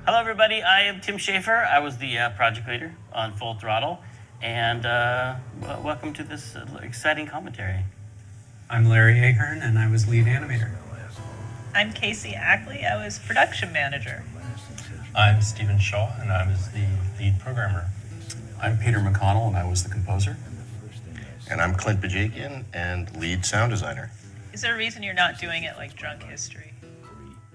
Hello, everybody. I am Tim Schafer. I was the project leader on Full Throttle, and welcome to this exciting commentary. I'm Larry Ahern, and I was lead animator. I'm Casey Ackley. I was production manager. I'm Stephen Shaw, and I was the lead programmer. I'm Peter McConnell, and I was the composer. And I'm Clint Bajakian, and lead sound designer. Is there a reason you're not doing it like Drunk History?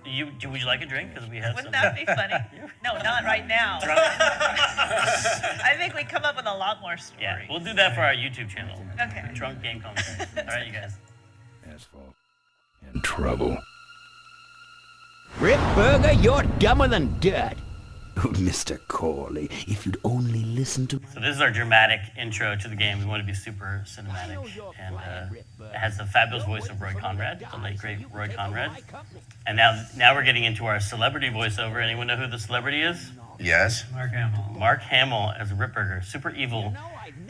Would you like a drink? Because we have Wouldn't that be funny? No, not right now. I think we come up with a lot more stories. Yeah, we'll do that for our YouTube channel. Okay. Drunk game commentary. All right, you guys. Asphalt and trouble. Rip Burger, you're dumber than dirt. Oh, Mr. Corley, if you'd only listen to... So this is our dramatic intro to the game. We want to be super cinematic. And it has the fabulous voice of Roy Conrad, the late, great Roy Conrad. And now we're getting into our celebrity voiceover. Anyone know who the celebrity is? Yes. Mark Hamill. Mark Hamill as Rip Burger. Super evil.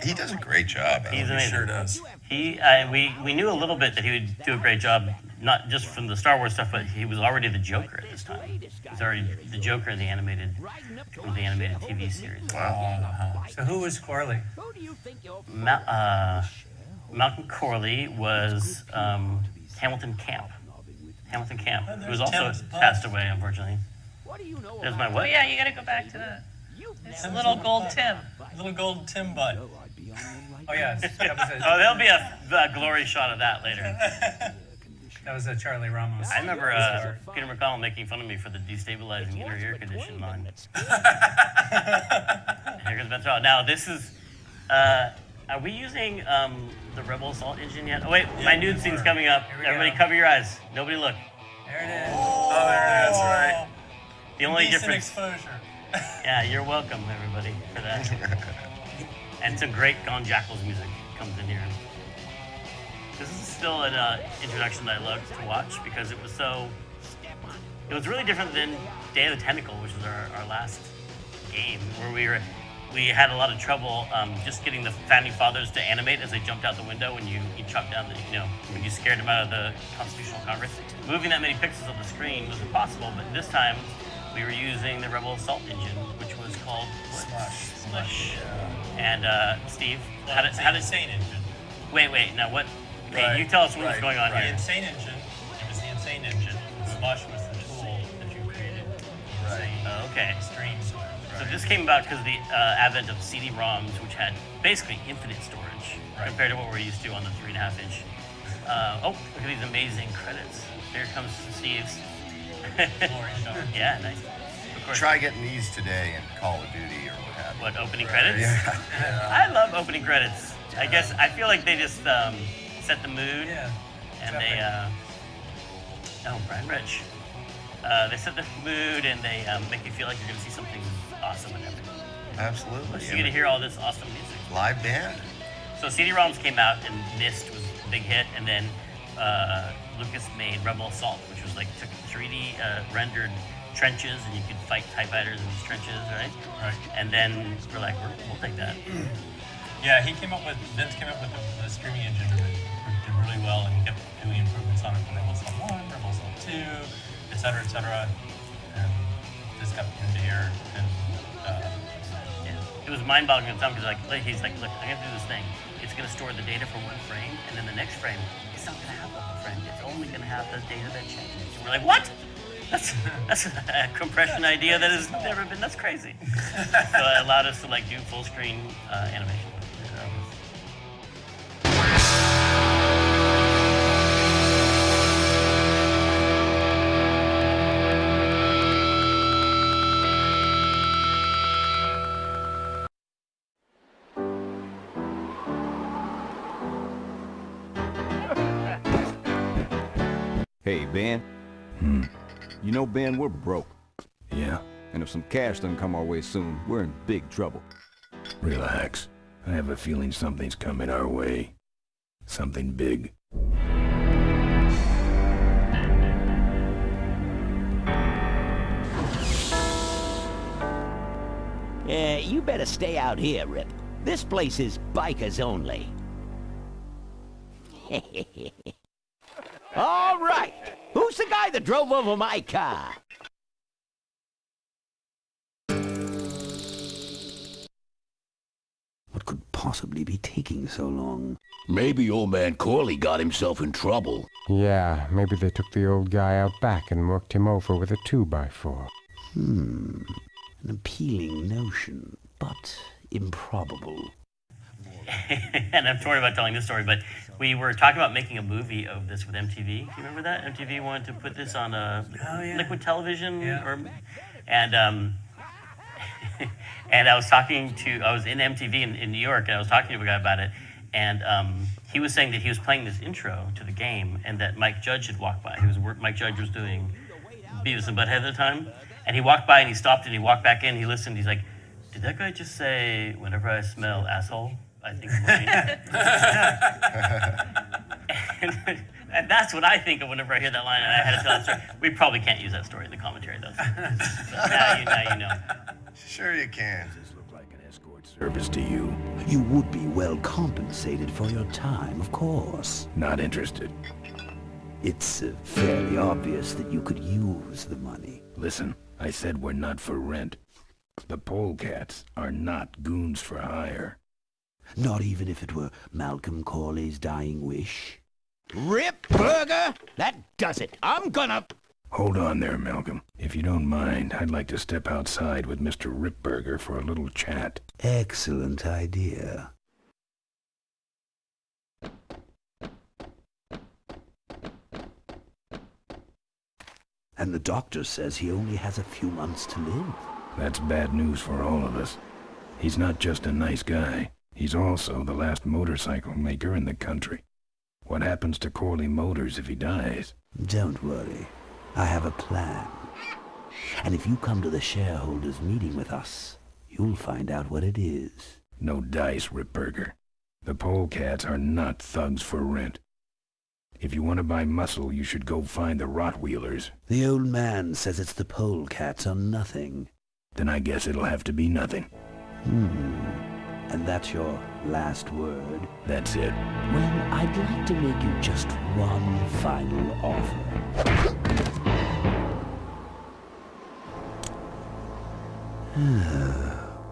He does a great job. He's amazing. He sure does. We knew a little bit that he would do a great job, not just from the Star Wars stuff, but he was already the Joker at this time. He was already the Joker in the animated TV series. Wow. So who was Corley? Malcolm Corley was Hamilton Camp. Hamilton Camp, who was also passed away, unfortunately. There's my Oh what? yeah, you gotta go back to the... It's Little Gold Tim. Little gold Tim Butt. Oh yeah, that was Oh, there'll be a glory shot of that later. a Charlie Ramos. I remember Peter McConnell making fun of me for the destabilizing inner ear condition line. Here comes Ben Throttle. Now this is, are we using the Rebel Assault engine yet? Oh wait, my nude scene's coming up. Everybody cover your eyes. Nobody look. There it is. Oh, there it is, right. The only Decent difference. exposure. Yeah, you're welcome, everybody, for that. And some great Gone Jackals music comes in here. This is still an introduction that I loved to watch because it was really different than Day of the Tentacle, which was our last game, where we had a lot of trouble just getting the founding fathers to animate as they jumped out the window when you chopped down when you scared them out of the Constitutional Congress. Moving that many pixels on the screen was impossible, but this time we were using the Rebel Assault engine, which was called Slush. And Steve, how did Insane engine. Wait, now what? Okay, Right, you tell us what's right, going on The here. Insane engine. It was the Insane engine. Slush was the tool that you created. Oh, okay. Extreme Slush. So this came about because of the advent of CD-ROMs, which had basically infinite storage compared to what we're used to on the 3.5-inch. Oh, look at these amazing credits. Here comes Steve's. Yeah, nice. Of course. Try getting these today in Call of Duty or what have you. What, opening credits? Yeah. I love opening credits. I guess I feel like they just set the mood, and they Brian Rich. They set the mood and they make you feel like you're going to see something awesome and epic. Absolutely. So you get to hear all this awesome music. Live band. So CD-ROMs came out and NIST was a big hit, and then Lucas made Rebel Assault, which was like took 3D rendered trenches, and you could fight TIE fighters in these trenches, right? Right. And then we're like, we'll take that. Yeah, Vince came up with the streaming engine that did really well, and he kept doing improvements on it for Rebel Assault 1, Rebel Assault 2, et cetera, and this got into here, and It was mind-boggling at the time because he's like, look, I'm gonna do this thing. It's gonna store the data for one frame, and then the next frame, it's not gonna have the whole frame. It's only gonna have the data that changes. And we're like, what? That's a compression idea that has never been. That's crazy. So it allowed us to do full screen animation. Hey, Ben. You know, Ben, we're broke. Yeah? And if some cash doesn't come our way soon, we're in big trouble. Relax. I have a feeling something's coming our way. Something big. You better stay out here, Rip. This place is bikers only. All right. Who's the guy that drove over my car? possibly be taking so long? Maybe old man Corley got himself in trouble. Yeah, maybe they took the old guy out back and worked him over with a 2x4. An appealing notion, but improbable. And I'm torn about telling this story, but we were talking about making a movie of this with MTV. Do you remember that? MTV wanted to put this on liquid television, and and I was in MTV in New York, and I was talking to a guy about it, and he was saying that he was playing this intro to the game, and that Mike Judge had walked by. Mike Judge was doing Beavis and Butthead at the time, and he walked by and he stopped and he walked back in. He listened. He's like, "Did that guy just say, whenever I smell asshole, I think of Wayne?" And that's what I think of whenever I hear that line, and I had to tell that story. We probably can't use that story in the commentary, though. Now you know. Sure you can. Does this look like an escort service to you? You would be well compensated for your time, of course. Not interested. It's fairly obvious that you could use the money. Listen, I said we're not for rent. The Polecats are not goons for hire. Not even if it were Malcolm Corley's dying wish. Rip Burger! That does it. I'm gonna... Hold on there, Malcolm. If you don't mind, I'd like to step outside with Mr. Ripburger for a little chat. Excellent idea. And the doctor says he only has a few months to live. That's bad news for all of us. He's not just a nice guy. He's also the last motorcycle maker in the country. What happens to Corley Motors if he dies? Don't worry. I have a plan. And if you come to the shareholders' meeting with us, you'll find out what it is. No dice, Ripburger. The Polecats are not thugs for rent. If you want to buy muscle, you should go find the Rottweilers. The old man says it's the Polecats or nothing. Then I guess it'll have to be nothing. And that's your last word? That's it. Well, I'd like to make you just one final offer.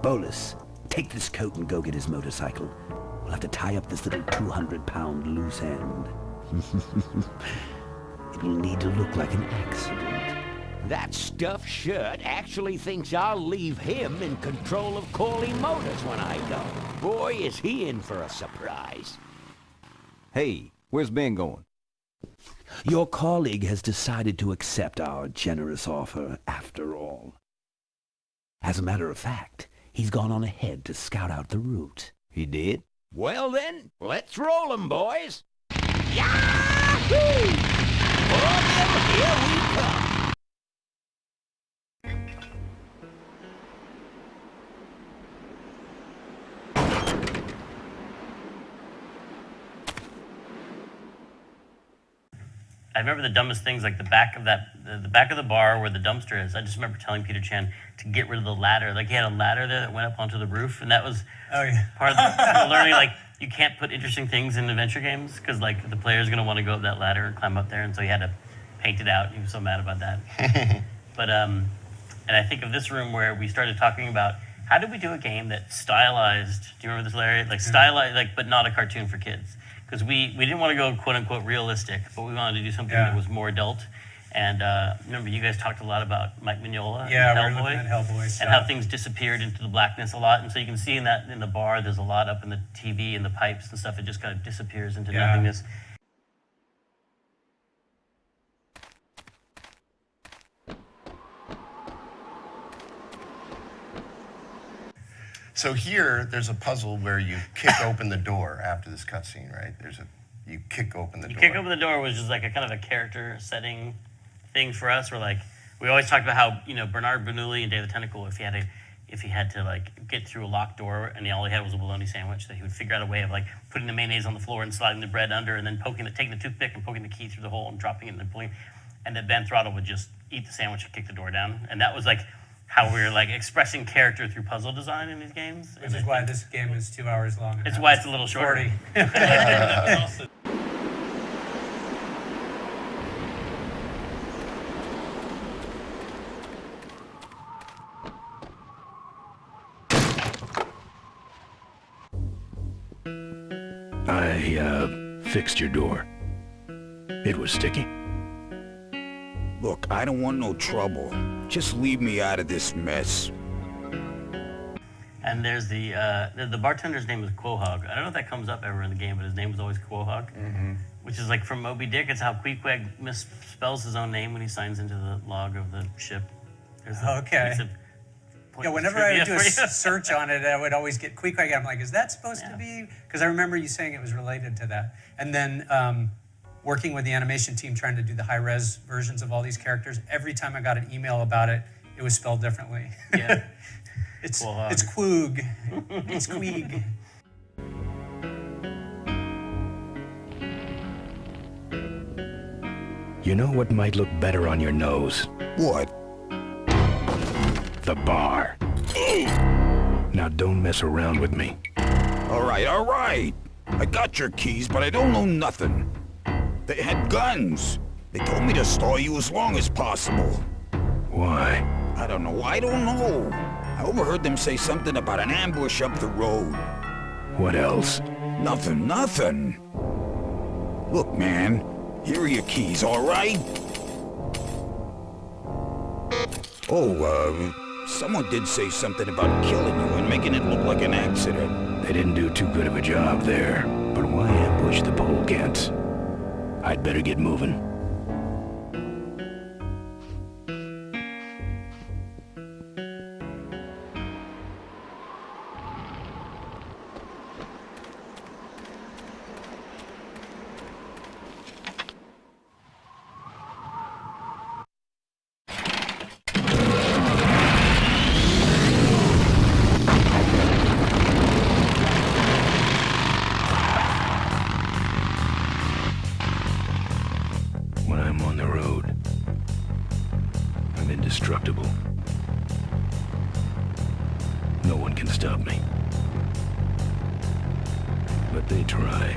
Bolus, take this coat and go get his motorcycle. We'll have to tie up this little 200-pound loose end. It will need to look like an accident. That stuffed shirt actually thinks I'll leave him in control of Corley Motors when I go. Boy, is he in for a surprise. Hey, where's Ben going? Your colleague has decided to accept our generous offer after all. As a matter of fact, he's gone on ahead to scout out the route. He did? Well then, let's roll 'em, boys. Yahoo! For them, here we come. I remember the dumbest things, like the back of the bar where the dumpster is. I just remember telling Peter Chan to get rid of the ladder. Like, he had a ladder there that went up onto the roof, and that was part of the learning. Like, you can't put interesting things in adventure games because, like, the player's going to want to go up that ladder and climb up there, and so he had to paint it out. He was so mad about that. But and I think of this room where we started talking about how did we do a game that stylized. Do you remember this, Larry? Like stylized, like, but not a cartoon for kids. Because we didn't want to go quote unquote realistic, but we wanted to do something that was more adult. And remember, you guys talked a lot about Mike Mignola and Hellboy, at Hellboy and how things disappeared into the blackness a lot. And so you can see in the bar, there's a lot up in the TV and the pipes and stuff. It just kind of disappears into nothingness. So here, there's a puzzle where you kick open the door after this cutscene, right? You kick open the door. Kick open the door was just like a kind of a character setting thing for us. Where like we always talked about how Bernard Bernoulli and Day of the Tentacle, if he had to like get through a locked door and all he had was a bologna sandwich, that he would figure out a way of like putting the mayonnaise on the floor and sliding the bread under, and then taking the toothpick and poking the key through the hole and dropping it and then pulling, and then Ben Throttle would just eat the sandwich and kick the door down, and that was like how we were like expressing character through puzzle design in these games. Which is why this game is 2 hours long. It's why it's a little shorter. 40. I fixed your door. It was sticky. Look, I don't want no trouble. Just leave me out of this mess. And there's the bartender's name is Quahog. I don't know if that comes up ever in the game, but his name was always Quahog, which is like from Moby Dick. It's how Queequeg misspells his own name when he signs into the log of the ship. Okay. Yeah, whenever I would do a search on it, I would always get Queequeg. I'm like, is that supposed to be? Because I remember you saying it was related to that. And then working with the animation team trying to do the high-res versions of all these characters, every time I got an email about it, it was spelled differently. Yeah. It's Quoog. It's Queeg. You know what might look better on your nose? What? The bar. Now don't mess around with me. All right. I got your keys, but I don't know nothing. They had guns. They told me to stall you as long as possible. Why? I don't know. I overheard them say something about an ambush up the road. What else? Nothing. Look, man, here are your keys, all right? Oh, someone did say something about killing you and making it look like an accident. They didn't do too good of a job there. But why ambush the Polecats? I'd better get moving. When I'm on the road, I'm indestructible. No one can stop me. But they try.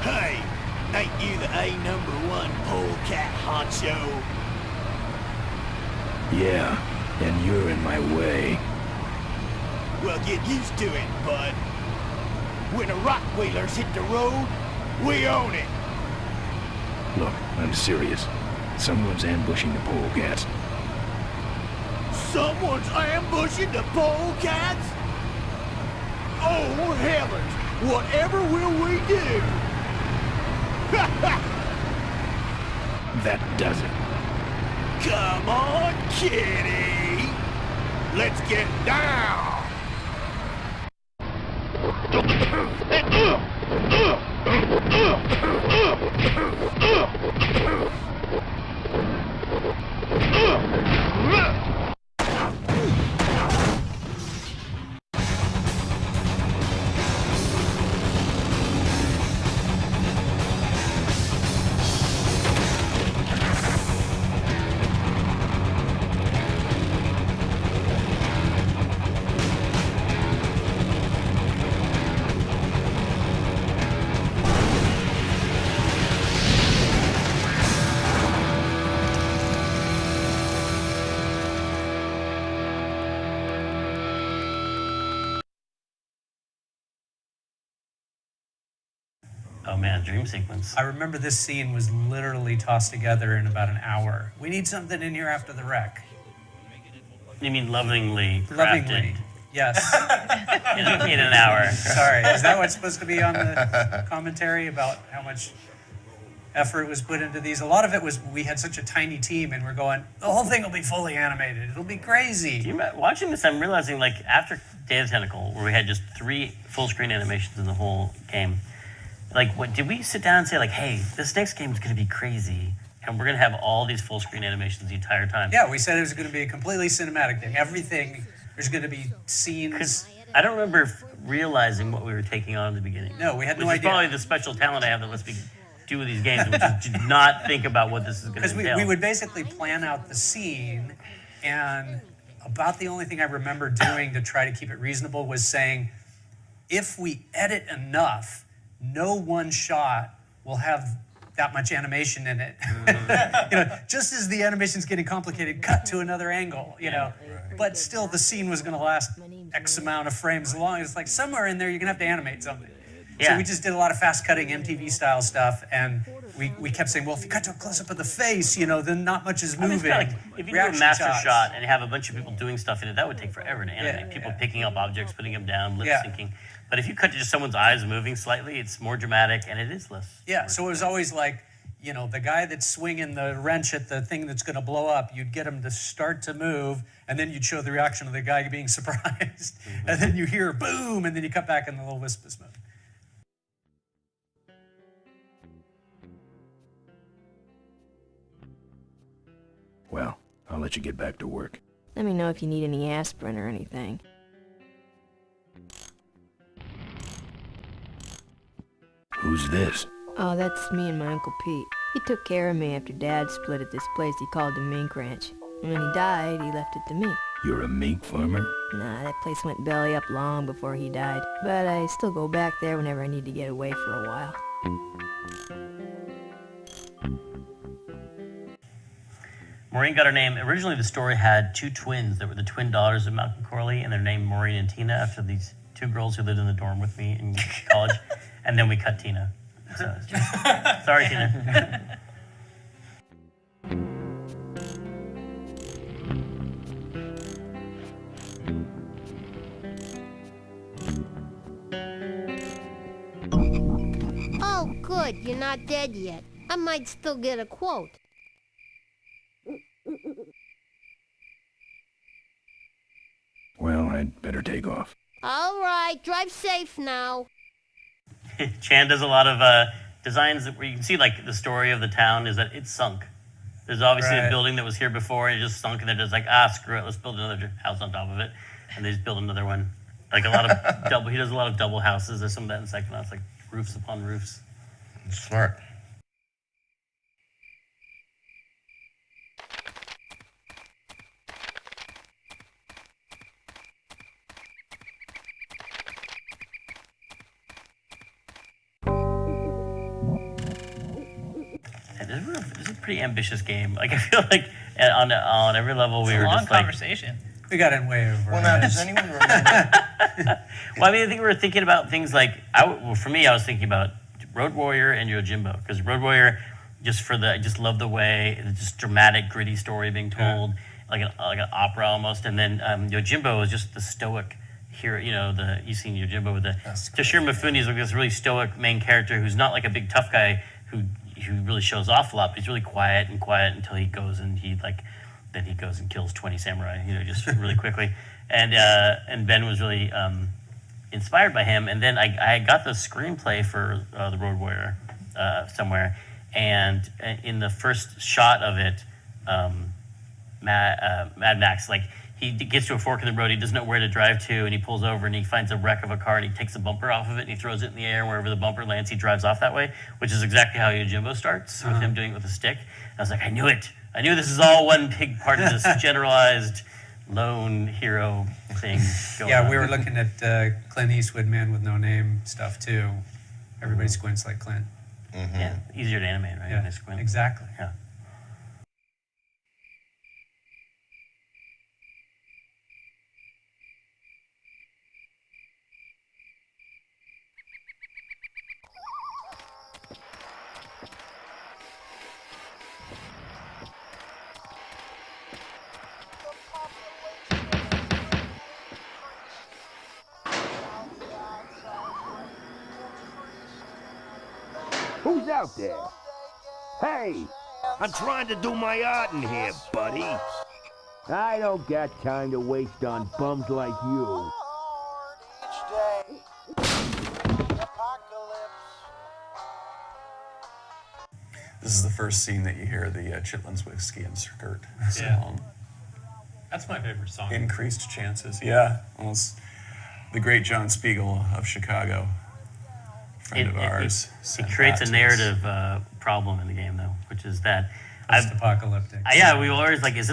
Hey, ain't you the A#1 polecat honcho? Yeah, and you're in my way. Well, get used to it, bud. When the Rockwheelers hit the road, we own it. Look, I'm serious. Someone's ambushing the Polecats. Someone's ambushing the Polecats? Oh, heavens! Whatever will we do? That does it. Come on, kitty! Let's get down! Oh man, dream sequence. I remember this scene was literally tossed together in about an hour. We need something in here after the wreck. You mean lovingly crafted? Lovingly, yes. in an hour. Sorry, is that what's supposed to be on the commentary about how much effort was put into these? A lot of it was we had such a tiny team and we're going, the whole thing will be fully animated. It'll be crazy. Watching this, I'm realizing like after Day of the Tentacle, where we had just 3 full screen animations in the whole game, like, what did we sit down and say, like, hey, this next game is going to be crazy, and we're going to have all these full screen animations the entire time? Yeah, we said it was going to be a completely cinematic thing. Everything, there's going to be scenes. I don't remember realizing what we were taking on in the beginning. No, we had no idea. Which is probably the special talent I have that lets me do with these games, which is to not think about what this is going to entail. Because we would basically plan out the scene, and about the only thing I remember doing to try to keep it reasonable was saying, if we edit enough, no one shot will have that much animation in it. Just as the animation's getting complicated, cut to another angle, But still, the scene was going to last X amount of frames long. It's like somewhere in there, you're going to have to animate something. Yeah. So we just did a lot of fast-cutting MTV-style stuff, and we kept saying, well, if you cut to a close-up of the face, then not much is moving. If you do a master shot and you have a bunch of people doing stuff in it, that would take forever to animate. People picking up objects, putting them down, lip-syncing. But if you cut to just someone's eyes moving slightly, it's more dramatic, and it is less. Yeah, so it was always like, the guy that's swinging the wrench at the thing that's going to blow up, you'd get him to start to move, and then you'd show the reaction of the guy being surprised. And then you hear boom, and then you cut back in the little wispus mode. Well, I'll let you get back to work. Let me know if you need any aspirin or anything. Who's this? Oh, that's me and my Uncle Pete. He took care of me after Dad split at this place he called the mink ranch. And when he died, he left it to me. You're a mink farmer? Nah, that place went belly up long before he died. But I still go back there whenever I need to get away for a while. Maureen got her name. Originally, the story had two twins that were the twin daughters of Malcolm Corley, and they're named Maureen and Tina after these two girls who lived in the dorm with me in college. And then we cut Tina. So it's just, sorry, Tina. Oh, good. You're not dead yet. I might still get a quote. Well, I'd better take off. All right. Drive safe now. Chan does a lot of designs where you can see, like, the story of the town is that it's sunk. There's obviously a building that was here before and it just sunk, and they're just like, screw it, let's build another house on top of it. And they just build another one. Like a lot of he does a lot of double houses. There's some of that in Psychonauts, like roofs upon roofs. Smart. This is a pretty ambitious game. Like, I feel like on every level we were just like... conversation. We got in way over. Well, now, does anyone remember? Well, I mean, I think we were thinking about things like... for me, I was thinking about Road Warrior and Yojimbo. Because Road Warrior, I just love the way, it's just dramatic, gritty story being told, like an opera almost. And then Yojimbo is just the stoic hero. You've seen Yojimbo with the... Toshiro Mifune is like this really stoic main character who's not like a big tough guy who really shows off a lot, but he's really quiet until he goes and then he goes and kills 20 samurai, just really quickly. And Ben was really inspired by him. And then I got the screenplay for The Road Warrior somewhere, and in the first shot of it, Mad Max, like, he gets to a fork in the road, he doesn't know where to drive to, and he pulls over and he finds a wreck of a car and he takes a bumper off of it and he throws it in the air, and wherever the bumper lands, he drives off that way, which is exactly how Yojimbo starts, with him doing it with a stick. And I was like, I knew it. I knew this is all one big part of this generalized lone hero thing going on. We were looking at Clint Eastwood, Man with No Name stuff too. Everybody squints like Clint. Mm-hmm. Yeah, easier to animate, right? Yeah, squint. Exactly. Yeah. Who's out there? Hey, I'm trying to do my art in here, buddy. I don't got time to waste on bums like you. This is the first scene that you hear the Chitlins Whiskey and Skirt song. Yeah. That's my favorite song. Increased Chances. Yeah. Almost the great John Spiegel of Chicago. Friend of ours. It creates a narrative problem in the game, though, which is that post-apocalyptic. We were always like, this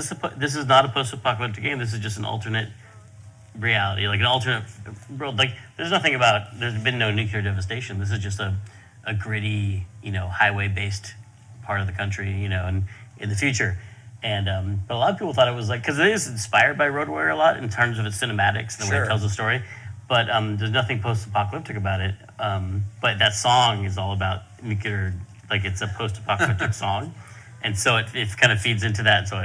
is not a post-apocalyptic game. This is just an alternate reality, like an alternate world. Like, there's been no nuclear devastation. This is just a a gritty, highway-based part of the country, and in the future. And but a lot of people thought it was like, because it is inspired by Road Warrior a lot in terms of its cinematics and the way it tells the story. But there's nothing post-apocalyptic about it. But that song is all about nuclear, like it's a post-apocalyptic song, and so it kind of feeds into that. So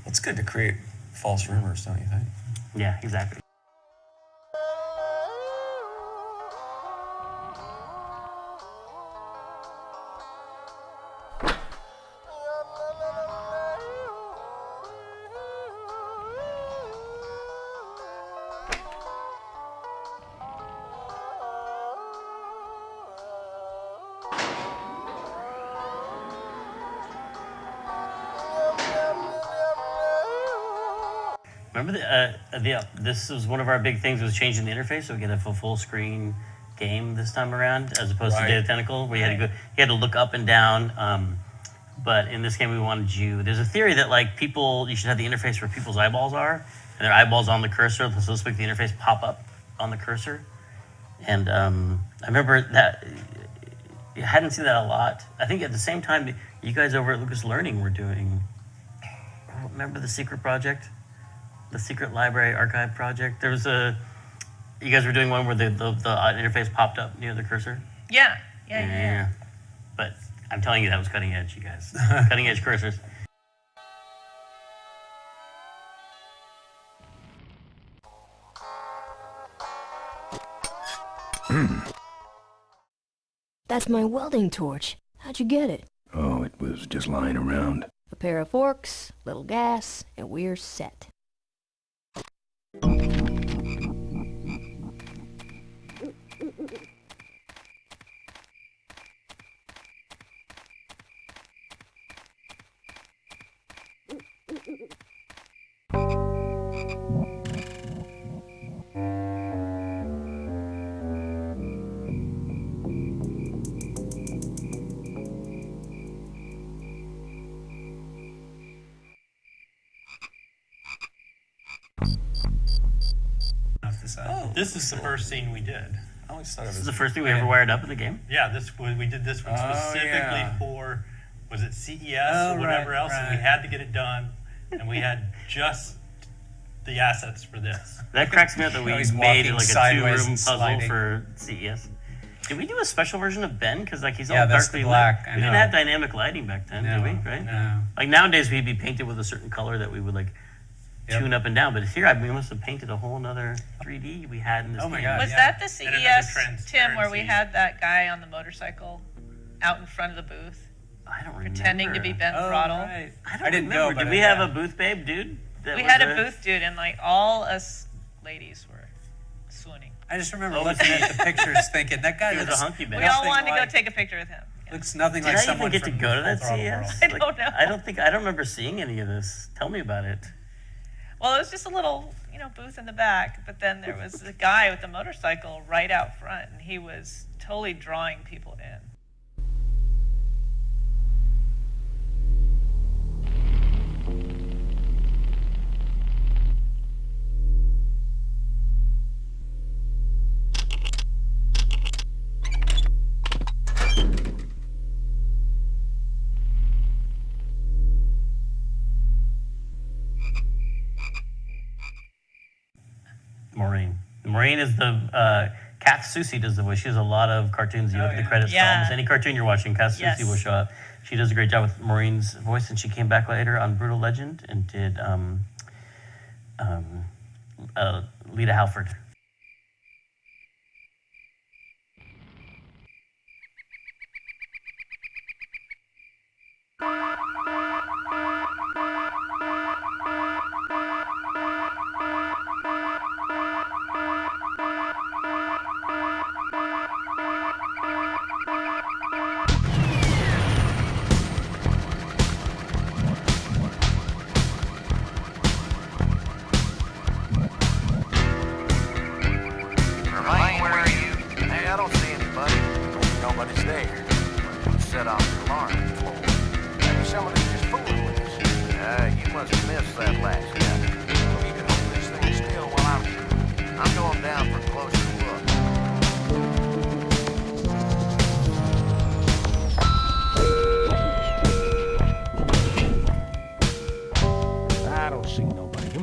it's good to create false rumors, don't you think? Yeah, exactly. Remember this was one of our big things, was changing the interface so we get a full screen game this time around, as opposed to Day of the Tentacle, where you had to look up and down. But in this game, we wanted there's a theory that like you should have the interface where people's eyeballs are, and their eyeballs on the cursor, so to speak, the interface pop up on the cursor. And I remember that you hadn't seen that a lot. I think at the same time, you guys over at Lucas Learning were doing, remember the secret project? The secret library archive project. There was you guys were doing one where the interface popped up near the cursor. Yeah. But I'm telling you, that was cutting edge, you guys. Cutting edge cursors. That's my welding torch. How'd you get it? Oh, it was just lying around. A pair of forks, little gas, and we're set. This is the first scene we did. I always thought this is the first thing we ever wired up in the game? Yeah, we did this one specifically for, was it CES or whatever else, and we had to get it done, and we had just the assets for this. That cracks me up that we made like a 2-room puzzle for CES. Did we do a special version of Ben? Because like he's all darkly black. lit. We didn't have dynamic lighting back then, did we? Right? No. Like nowadays we'd be painted with a certain color that we would like tune up and down, but here we must have painted a whole nother 3D we had in this game. God, was that the CES, Tim, where we had that guy on the motorcycle out in front of the booth? I don't remember. Pretending to be Ben Throttle. Right. I didn't know. Did we have a booth babe dude? We had a booth dude, and like all us ladies were swooning. I just remember looking at the pictures thinking, that guy was a hunky Ben. We all wanted to go take a picture with him. Looks nothing like someone Did I even get to go to that CES? I don't know. I don't remember seeing any of this. Tell me about it. Well, it was just a little, booth in the back, but then there was a guy with the motorcycle right out front, and he was totally drawing people in. Maureen is the Kath Soucie does the voice. She has a lot of cartoons. You look at the credits for almost any cartoon you're watching, Kath Soucie will show up. She does a great job with Maureen's voice, and she came back later on Brutal Legend and did Lita Halford. I'm going down for a closer look.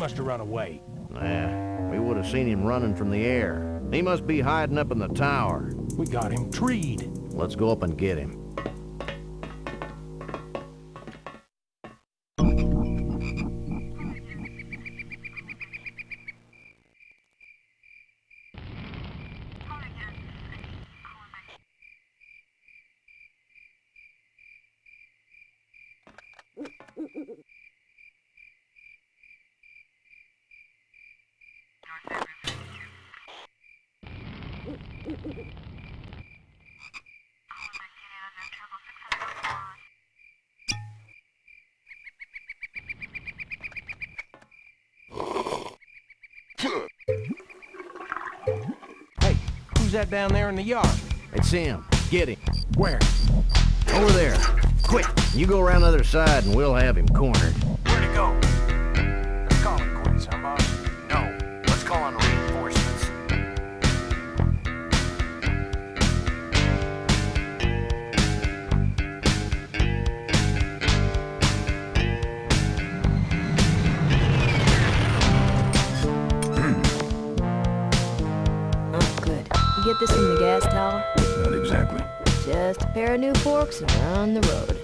must have run away. Nah, we would have seen him running from the air. He must be hiding up in the tower. We got him treed. Let's go up and get him. Hey, who's that down there in the yard? It's him. Get him. Where? Over there. Quick, you go around the other side and we'll have him cornered. Where'd he go? Let's call him quits, huh, boss? No, let's call on reinforcements. Oh, good. You get this from the gas tower? Not exactly. Just a pair of new forks and we're on the road.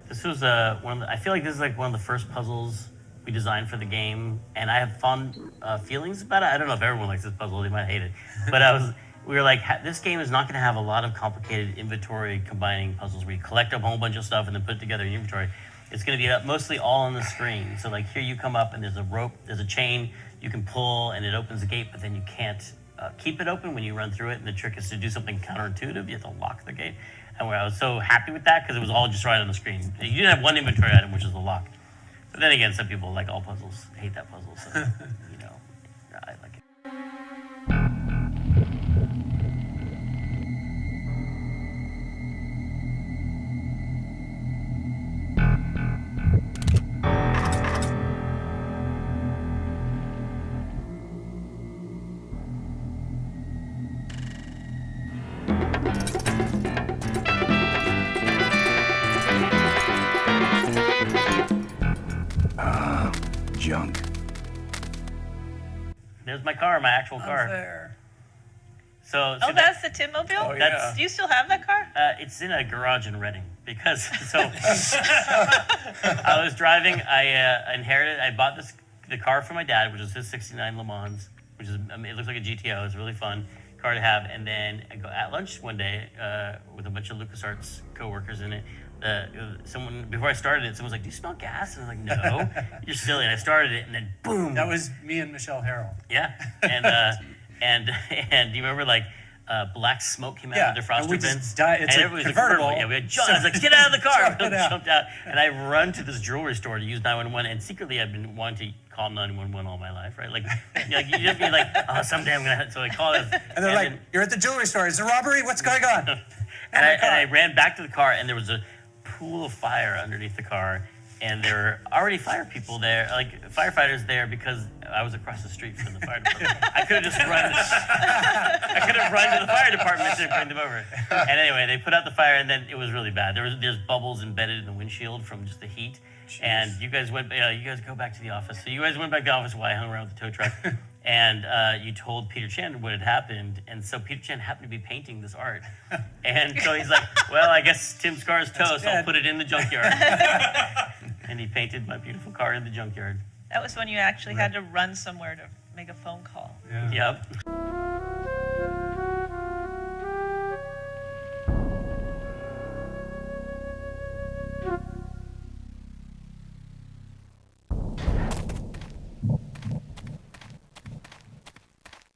This was I feel like this is like one of the first puzzles we designed for the game, and I have fond feelings about it. I don't know if everyone likes this puzzle; they might hate it. But we were like, this game is not going to have a lot of complicated inventory combining puzzles where you collect a whole bunch of stuff and then put it together in inventory. It's going to be mostly all on the screen. So like here you come up and there's a rope, there's a chain you can pull, and it opens the gate, but then you can't keep it open when you run through it. And the trick is to do something counterintuitive. You have to lock the gate. And I was so happy with that because it was all just right on the screen. You didn't have one inventory item, which is the lock. But then again, some people, like all puzzles, hate that puzzle. So, you know, I like it. Junk. There's my car, my actual car. There. So that's the Timmobile? Oh, yeah. Do you still have that car? It's in a garage in Reading because I was driving. I bought the car for my dad, which is his '69 Le Mans, which is it looks like a GTO. It's a really fun car to have. And then I go at lunch one day with a bunch of LucasArts coworkers in it. Someone before I started it, someone was like, "Do you smell gas?" And I was like, "No, you're silly." And I started it, and then boom. That was me and Michelle Harrell. Yeah, and do you remember like black smoke came out of the defroster vents? It's a convertible. Yeah, we had John. I was like, "Get out of the car!" I jumped out, and I run to this jewelry store to use 911. And secretly, I've been wanting to call 911 all my life, right? Like you just be like, "Oh, someday I'm gonna." So I call it, and they're like, "You're at the jewelry store. Is there a robbery? What's going on?" And I ran back to the car, and there was a pool of fire underneath the car, and there were already fire people there, like firefighters there, because I was across the street from the fire department. I could have just run. I could have run to the fire department to bring them over. And anyway, they put out the fire, and then it was really bad. There's bubbles embedded in the windshield from just the heat. Jeez. And you guys went. You guys go back to the office. So you guys went back to the office while I hung around with the tow truck. And you told Peter Chan what had happened, and so Peter Chan happened to be painting this art. And so he's like, well, I guess Tim Scar's toast, I'll put it in the junkyard. And he painted my beautiful car in the junkyard. That was when you actually had to run somewhere to make a phone call. Yeah. Yep.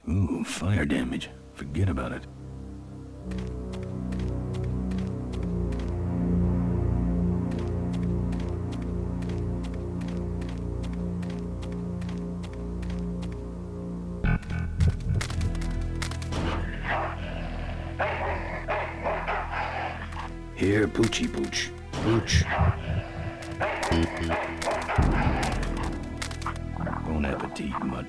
Ooh, fire damage. Forget about it. Here, Poochie Pooch. Pooch. Bon appetit, mutt.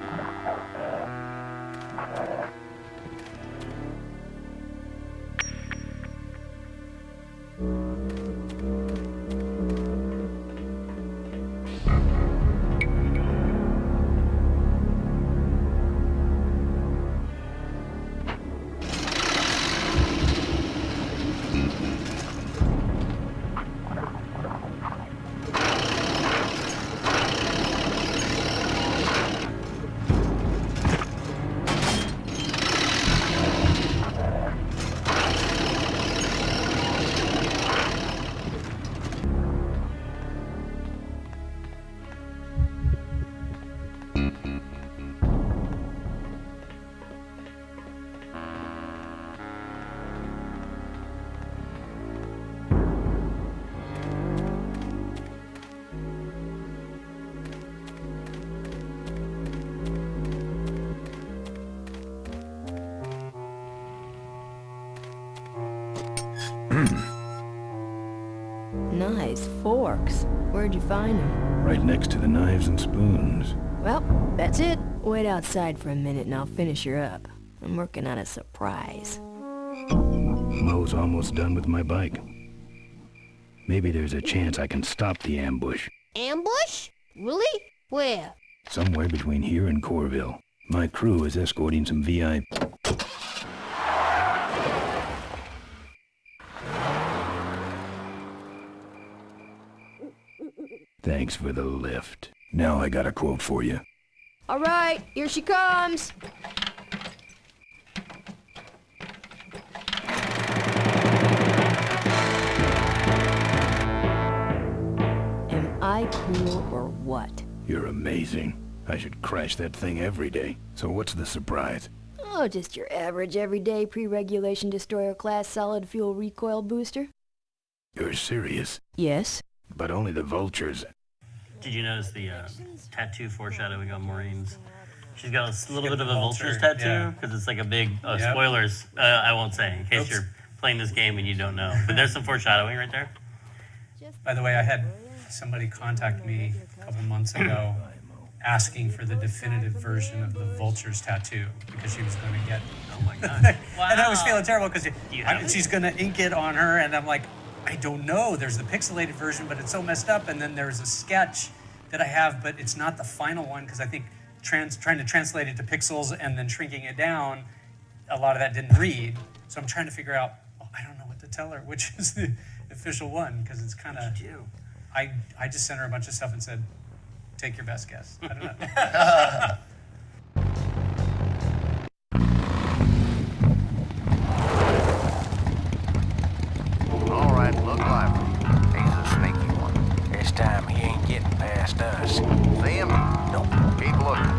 Nice forks. Where'd you find them? Right next to the knives and spoons. Well, that's it. Wait outside for a minute and I'll finish her up. I'm working on a surprise. Mo's almost done with my bike. Maybe there's a chance I can stop the ambush. Ambush? Really? Where? Somewhere between here and Corville. My crew is escorting some VIP. Thanks for the lift. Now I got a quote for you. All right, here she comes. Am I cool or what? You're amazing. I should crash that thing every day. So what's the surprise? Oh, just your average everyday pre-regulation destroyer class solid fuel recoil booster. You're serious? Yes. But only the vultures. Did you notice the tattoo foreshadowing on Maureen's? She's got a little bit of a vulture's tattoo, because it's like a big, spoilers, I won't say, in case you're playing this game and you don't know. But there's some foreshadowing right there. By the way, I had somebody contact me a couple months ago asking for the definitive version of the vulture's tattoo, because she was going to get it. Oh my God. Wow. And I was feeling terrible, because she's going to ink it on her, and I'm like, I don't know. There's the pixelated version, but it's so messed up. And then there's a sketch that I have, but it's not the final one, because I think trying to translate it to pixels and then shrinking it down, a lot of that didn't read. So I'm trying to figure out, I don't know what to tell her, which is the official one, because it's kind of... I just sent her a bunch of stuff and said, take your best guess. I don't know. All right, look lively. He's a sneaky one. This time he ain't getting past us. See him? Nope. Keep looking.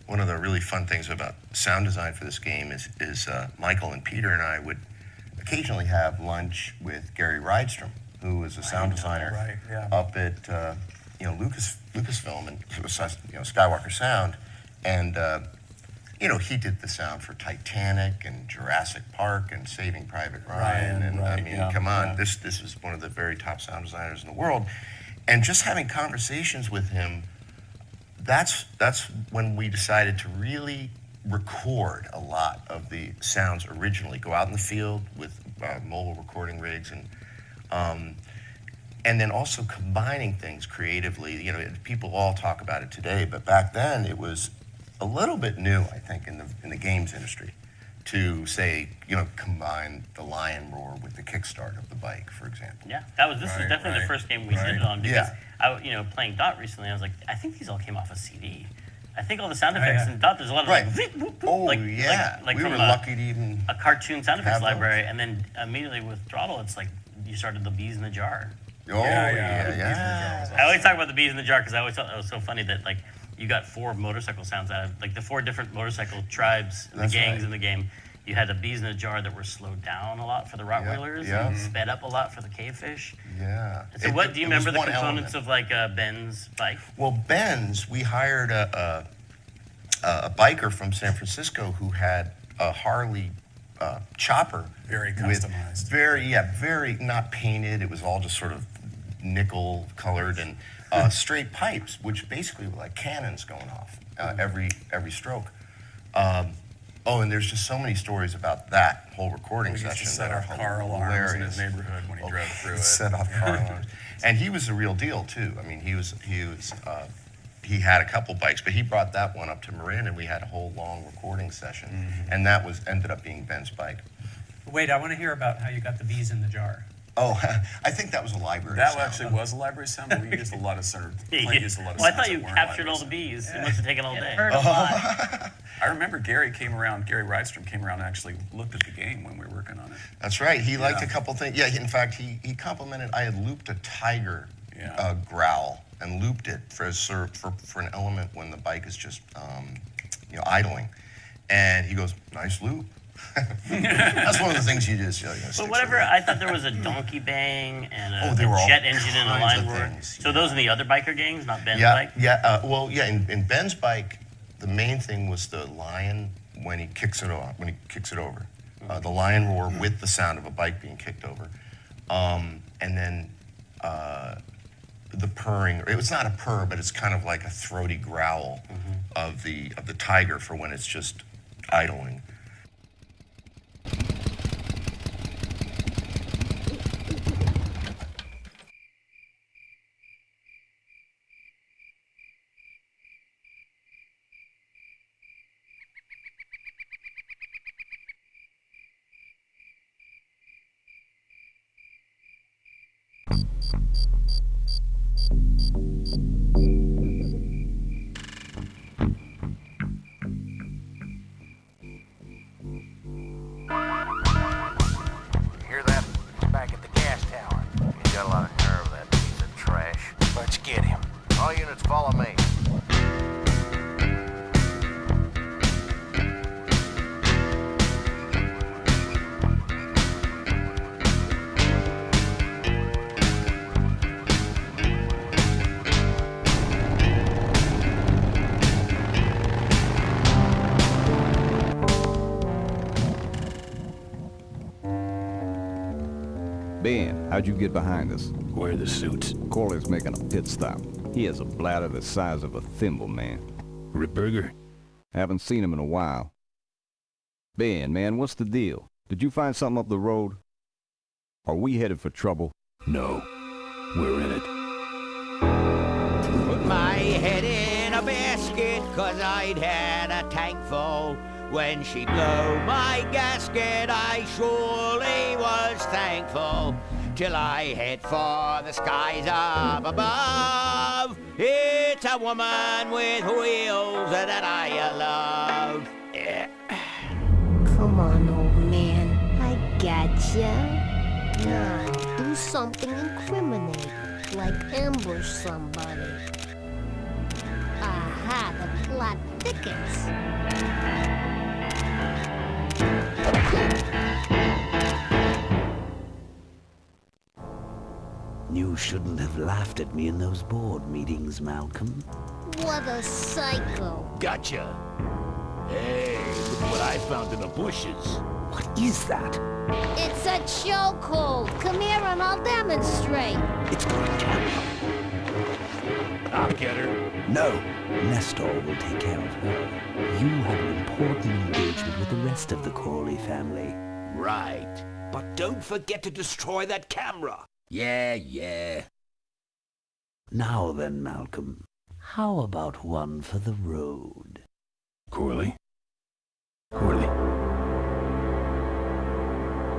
One of the really fun things about sound design for this game is Michael and Peter and I would occasionally have lunch with Gary Rydstrom, who is a sound designer up at Lucasfilm and Skywalker Sound, and he did the sound for Titanic and Jurassic Park and Saving Private Ryan, come on, this is one of the very top sound designers in the world, and just having conversations with him. That's when we decided to really record a lot of the sounds originally. Go out in the field with mobile recording rigs, and then also combining things creatively. People all talk about it today, but back then it was a little bit new, I think, in the games industry, to say, combine the lion roar with the kickstart of the bike, for example. Yeah, this is definitely the first game we did it on, because playing Dot recently, I was like, I think these all came off a CD. I think all the sound effects in Dot, there's a lot of we from were lucky to even a cartoon sound effects library, and then immediately with Throttle, it's like you started the bees in the jar. I always talk about the bees in the jar because I always thought it was so funny that you got 4 motorcycle sounds out of the 4 different motorcycle tribes and the gangs in the game. you had the bees in a jar that were slowed down a lot for the Rottweilers and sped up a lot for the cavefish. Yeah. So what do you remember the components of like Ben's bike? Well, Ben's, we hired a biker from San Francisco who had a Harley chopper. Very customized. Very not painted. It was all just sort of nickel colored and straight pipes, which basically were like cannons going off every stroke. Oh, and there's just so many stories about that whole recording session. Used to set off car alarms in his neighborhood when he drove through it. Set off car alarms, and he was the real deal too. I mean, he had a couple bikes, but he brought that one up to Marin, and we had a whole long recording session, and that ended up being Ben's bike. Wait, I want to hear about how you got the bees in the jar. Oh, I think that was a library sound. That actually was a library sound, but we used a lot of Well, I thought you captured all the bees. It must have taken all day. Heard a lot. I remember Gary Rydstrom came around and actually looked at the game when we were working on it. That's right. He liked a couple things. Yeah, in fact, he complimented. I had looped a tiger growl and looped it for an element when the bike is just idling, and he goes, "Nice loop." That's one of the things you just. But whatever, I thought there was a donkey bang and a jet engine and a line roar. So those are the other biker gangs, not Ben's bike? Yeah. In Ben's bike, the main thing was the lion when he kicks it over. The lion roar with the sound of a bike being kicked over, and then the purring. It was not a purr, but it's kind of like a throaty growl of the tiger for when it's just idling. Hear that? He's back at the gas tower. He's got a lot of nerve, that piece of trash. Let's get him. All units follow me. Ben, how'd you get behind us? Where are the suits? Corley's making a pit stop. He has a bladder the size of a thimble, man. Ripburger? Haven't seen him in a while. Ben, man, what's the deal? Did you find something up the road? Are we headed for trouble? No. We're in it. Put my head in a basket, 'cause I'd had a tank full. When she blew my gasket, I surely was thankful. Till I head for the skies up above. It's a woman with wheels that I love. Come on, old man. I gotcha. Now, do something incriminating, like ambush somebody. Aha, the plot thickens. You shouldn't have laughed at me in those board meetings, Malcolm. What a psycho. Gotcha. Hey, look what I found in the bushes. What is that? It's a chokehold. Come here and I'll demonstrate. It's got a camera. I'll get her. No. Nestor will take care of her. You have an important engagement with the rest of the Corley family. Right. But don't forget to destroy that camera. Yeah. Now then, Malcolm, how about one for the road? Corley?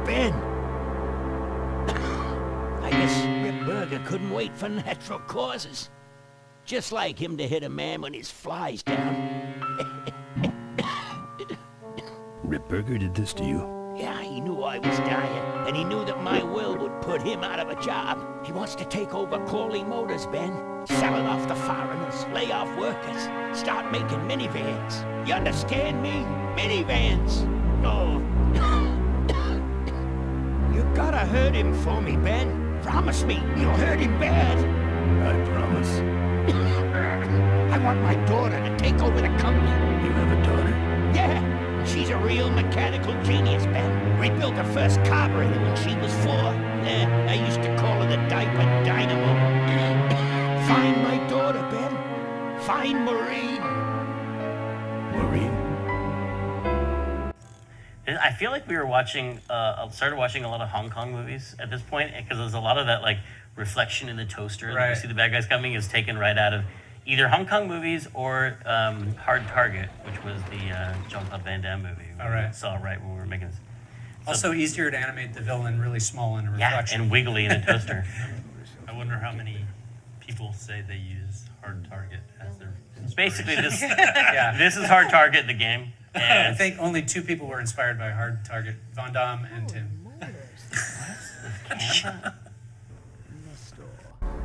Ben! I guess Ripburger couldn't wait for natural causes. Just like him to hit a man when his fly's down. Ripburger did this to you? Yeah, he knew I was dying, and he knew that my will would put him out of a job. He wants to take over Corley Motors, Ben. Sell it off to foreigners, lay off workers, start making minivans. You understand me? Minivans. Oh, gotta hurt him for me, Ben. Promise me you'll hurt him bad. I promise. I want my daughter to take over the company. You have a daughter? Yeah, she's a real mechanical genius, Ben. We built the first carburetor when she was 4. I used to call her the diaper dynamo. Find my daughter, Ben. Find Maureen. Maureen? I feel like we were watching, started watching a lot of Hong Kong movies at this point, because there's a lot of that like reflection in the toaster that you see the bad guys coming is taken right out of either Hong Kong movies or Hard Target, which was the Jean-Claude Van Damme movie. We saw right when we were making this. Also easier to animate the villain really small in a reflection. Yeah, and wiggly in a toaster. I wonder how many people say they use Hard Target as their basically this. This is Hard Target, the game. And I think only 2 people were inspired by Hard Target: Van Damme and Tim.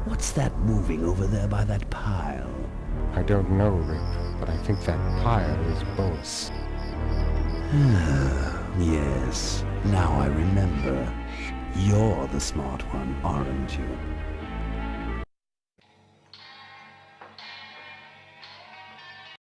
What's that moving over there by that pile? I don't know, Rick, but I think that pile is boats. Yes, now I remember. You're the smart one, aren't you?